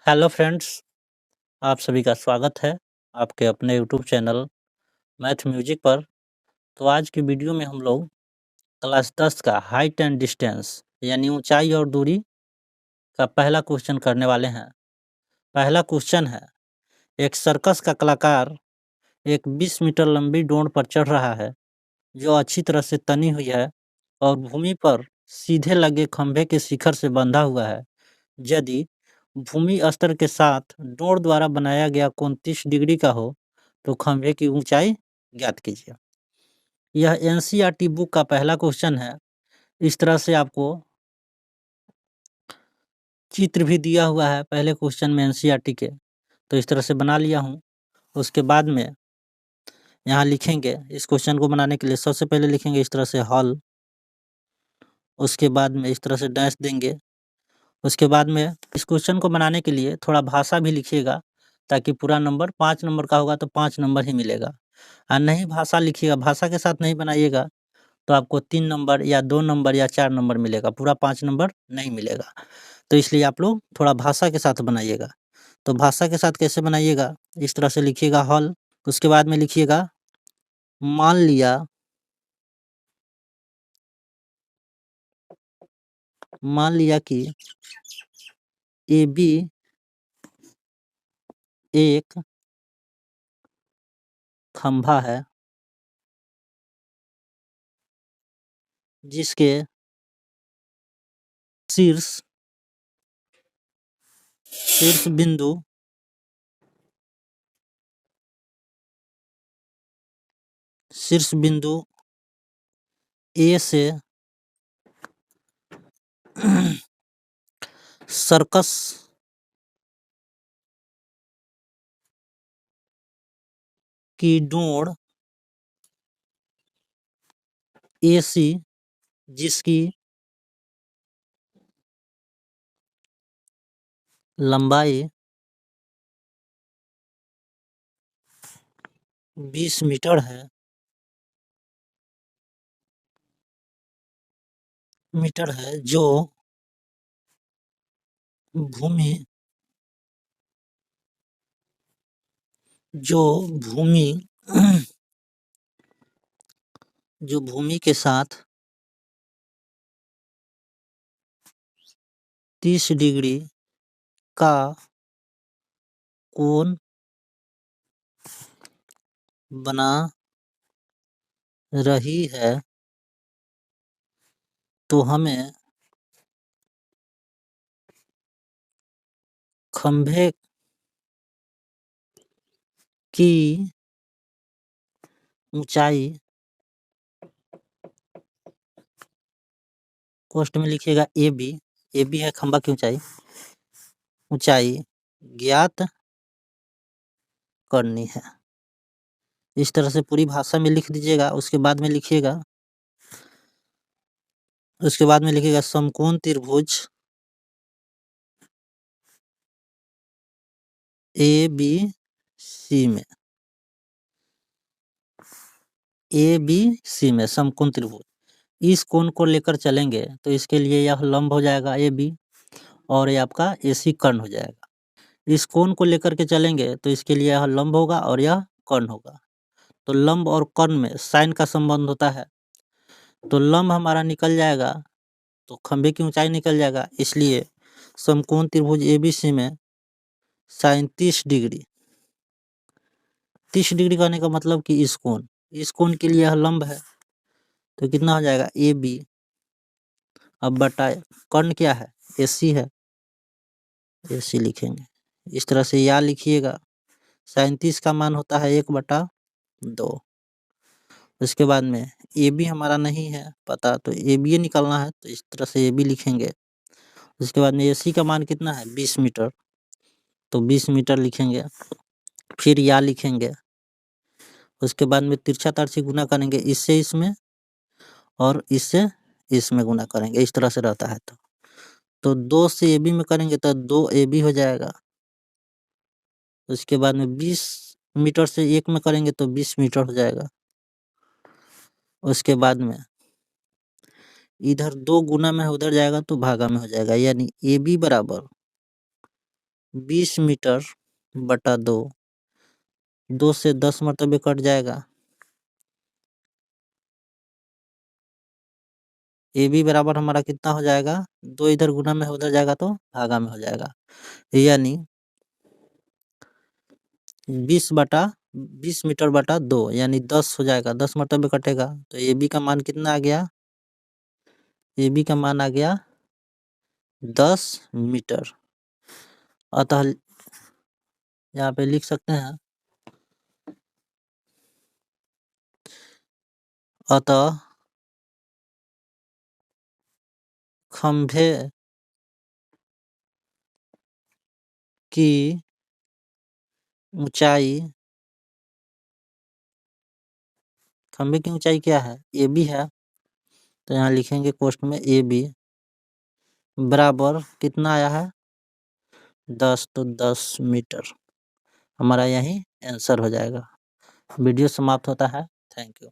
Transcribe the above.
Hello friends, आप सभी का स्वागत है आपके अपने यूट्यूब चैनल मैथ म्यूजिक पर। तो आज की वीडियो में हम लोग क्लास 10 का हाइट एंड डिस्टेंस यानी ऊंचाई और दूरी का पहला क्वेश्चन करने वाले हैं। पहला क्वेश्चन है, एक सर्कस का कलाकार एक 20 मीटर लंबी डोर पर चढ़ रहा है जो अच्छी तरह से तनी हुई है और भूमि पर सीधे लगे खंभे के शिखर से बंधा हुआ है। यदि भूमि स्तर के साथ डोर द्वारा बनाया गया कोण 30 डिग्री का हो तो खंभे की ऊंचाई ज्ञात कीजिए। यह एनसीईआरटी बुक का पहला क्वेश्चन है। इस तरह से आपको चित्र भी दिया हुआ है पहले क्वेश्चन में एनसीईआरटी के, तो इस तरह से बना लिया हूँ। उसके बाद में यहाँ लिखेंगे, इस क्वेश्चन को बनाने के लिए सबसे पहले लिखेंगे इस तरह से हल, उसके बाद में इस तरह से डैश देंगे। उसके बाद में इस क्वेश्चन को बनाने के लिए थोड़ा भाषा भी लिखिएगा ताकि पूरा नंबर 5 नंबर का होगा तो 5 नंबर ही मिलेगा, और नहीं भाषा लिखिएगा, भाषा के साथ नहीं बनाइएगा तो आपको 3 नंबर या 2 नंबर या 4 नंबर मिलेगा, पूरा 5 नंबर नहीं मिलेगा। तो इसलिए आप लोग थोड़ा भाषा के साथ बनाइएगा। तो भाषा के साथ कैसे बनाइएगा, इस तरह से लिखिएगा हल, उसके बाद में लिखिएगा मान लिया कि ए बी एक खंभा है जिसके शीर्ष बिंदु ए से सर्कस की डोर AC जिसकी लंबाई 20 मीटर है जो भूमि जो भूमि के साथ 30 डिग्री का कोण बना रही है, तो हमें खंभे की ऊंचाई कोष्ठ में लिखिएगा ए बी है खंभा की ऊंचाई ज्ञात करनी है। इस तरह से पूरी भाषा में लिख दीजिएगा। उसके बाद में लिखिएगा समकोण त्रिभुज ABC में समकोण त्रिभुज, इस कोण को लेकर चलेंगे तो इसके लिए यह लंब हो जाएगा AB और ये आपका AC कर्ण हो जाएगा। इस कोण को लेकर के चलेंगे तो इसके लिए यह लंब होगा और यह कर्ण होगा। तो लंब और कर्ण में साइन का संबंध होता है, तो लंब हमारा निकल जाएगा तो खंभे की ऊंचाई निकल जाएगा। इसलिए समकोण त्रिभुज ABC में साइन 30 डिग्री कहने का मतलब कि इस कोण के लिए यह लंब है, तो कितना हो जाएगा AB। अब बटा कर्ण क्या है, AC है, AC लिखेंगे। इस तरह से या लिखिएगा, साइन 30 का मान होता है 1/2। उसके बाद में AB हमारा नहीं है पता, तो AB निकालना है, तो इस तरह से AB लिखेंगे। उसके बाद में AC का मान कितना है 20 मीटर, तो 20 मीटर लिखेंगे, फिर या लिखेंगे। उसके बाद में तिरछा तार से गुना करेंगे, इससे इसमें और इससे इसमें गुना करेंगे, इस तरह से रहता है। तो 2 से AB में करेंगे तो 2AB हो जाएगा। उसके बाद में 20 मीटर से 1 में करेंगे तो 20 मीटर हो जाएगा। उसके बाद में इधर 2 गुना में उधर जाएगा तो भागा में हो जाएगा, यानी AB बराबर 20 मीटर बटा 2, 2 से 10 मरतबे कट जाएगा। ए बी बराबर हमारा कितना हो जाएगा, 2 इधर गुना में उधर जाएगा तो भागा में हो जाएगा, यानी 20 मीटर बटा 2 यानी 10 हो जाएगा, 10 मरतबे कटेगा, तो ए बी का मान कितना आ गया, ए बी का मान आ गया 10 मीटर। अतः यहाँ पे लिख सकते हैं, अतः खंभे की ऊंचाई, खंभे की ऊंचाई क्या है, ए बी है, तो यहाँ लिखेंगे कोष्ठ में ए बी बराबर कितना आया है 10, तो 10 मीटर हमारा यही आंसर हो जाएगा। वीडियो समाप्त होता है। Thank you.